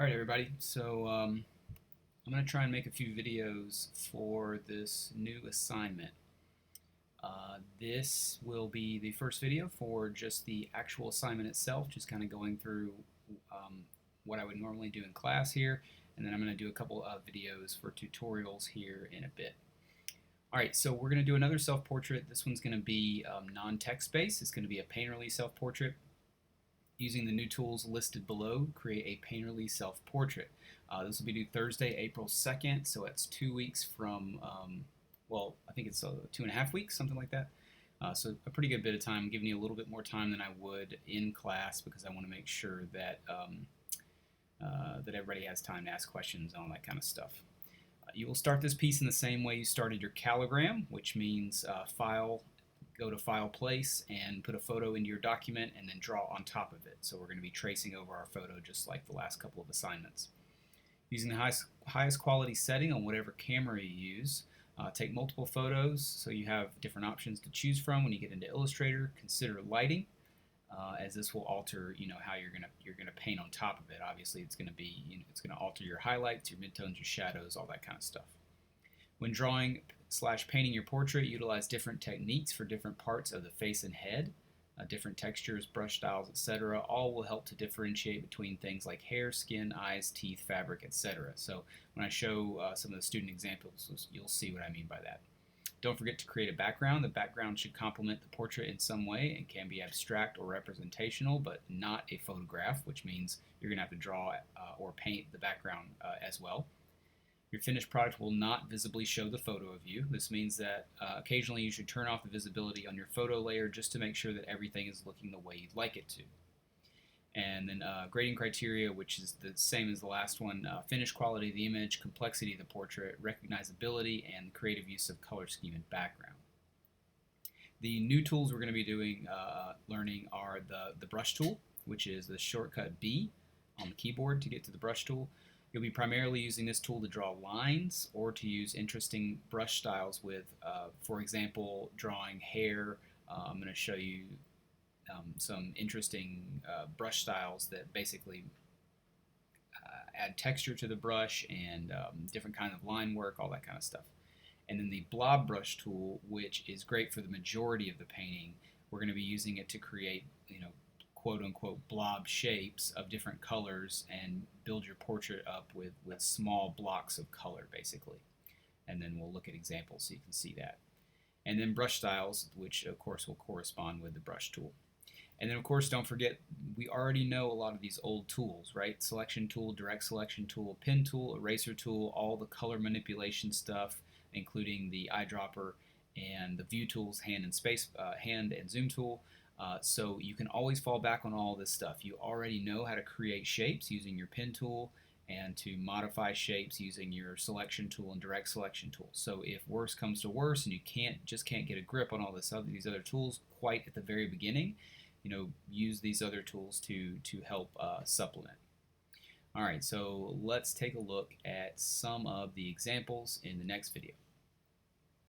Alright everybody, so I'm going to try and make a few videos for this new assignment. This will be the first video for just the actual assignment itself, just kind of going through what I would normally do in class here, and then I'm going to do a couple of videos for tutorials here in a bit. Alright, so we're going to do another self-portrait. This one's going to be non-text based. It's going to be a painterly self-portrait. Using the new tools listed below, create a painterly self-portrait. This will be due Thursday, April 2nd, so it's 2 weeks from, well, I think it's 2.5 weeks, something like that. So a pretty good bit of time. I'm giving you a little bit more time than I would in class because I want to make sure that that everybody has time to ask questions and all that kind of stuff. You will start this piece in the same way you started your calligram, which means go to File, Place, and put a photo into your document and then draw on top of it. So we're going to be tracing over our photo just like the last couple of assignments. Using the highest quality setting on whatever camera you use, take multiple photos so you have different options to choose from when you get into Illustrator. Consider lighting, as this will alter how you're gonna paint on top of it. Obviously, it's going to be it's going to alter your highlights, your midtones, your shadows, all that kind of stuff. When drawing / painting your portrait, utilize different techniques for different parts of the face and head. Different textures, brush styles, etc. All will help to differentiate between things like hair, skin, eyes, teeth, fabric, etc. So when I show some of the student examples, you'll see what I mean by that. Don't forget to create a background. The background should complement the portrait in some way and can be abstract or representational, but not a photograph, which means you're going to have to draw or paint the background as well. Your finished product will not visibly show the photo of you. This means that occasionally you should turn off the visibility on your photo layer just to make sure that everything is looking the way you'd like it to. And then grading criteria, which is the same as the last one: finish quality of the image, complexity of the portrait, recognizability, and creative use of color scheme and background. The new tools we're going to be learning are the brush tool, which is the shortcut B on the keyboard to get to the brush tool. You'll be primarily using this tool to draw lines or to use interesting brush styles with, for example, drawing hair. I'm going to show you some interesting brush styles that basically add texture to the brush and different kind of line work, all that kind of stuff. And then the blob brush tool, which is great for the majority of the painting. We're going to be using it to create, quote-unquote blob shapes of different colors and build your portrait up with small blocks of color, basically. And then we'll look at examples so you can see that. And then brush styles, which of course will correspond with the brush tool. And then of course don't forget, we already know a lot of these old tools, right? Selection tool, direct selection tool, pen tool, eraser tool, all the color manipulation stuff, including the eyedropper and the view tools, hand and zoom tool. So you can always fall back on all this stuff. You already know how to create shapes using your pen tool and to modify shapes using your selection tool and direct selection tool. So if worse comes to worse and you just can't get a grip on all these other tools quite at the very beginning, use these other tools to help supplement. All right, so let's take a look at some of the examples in the next video.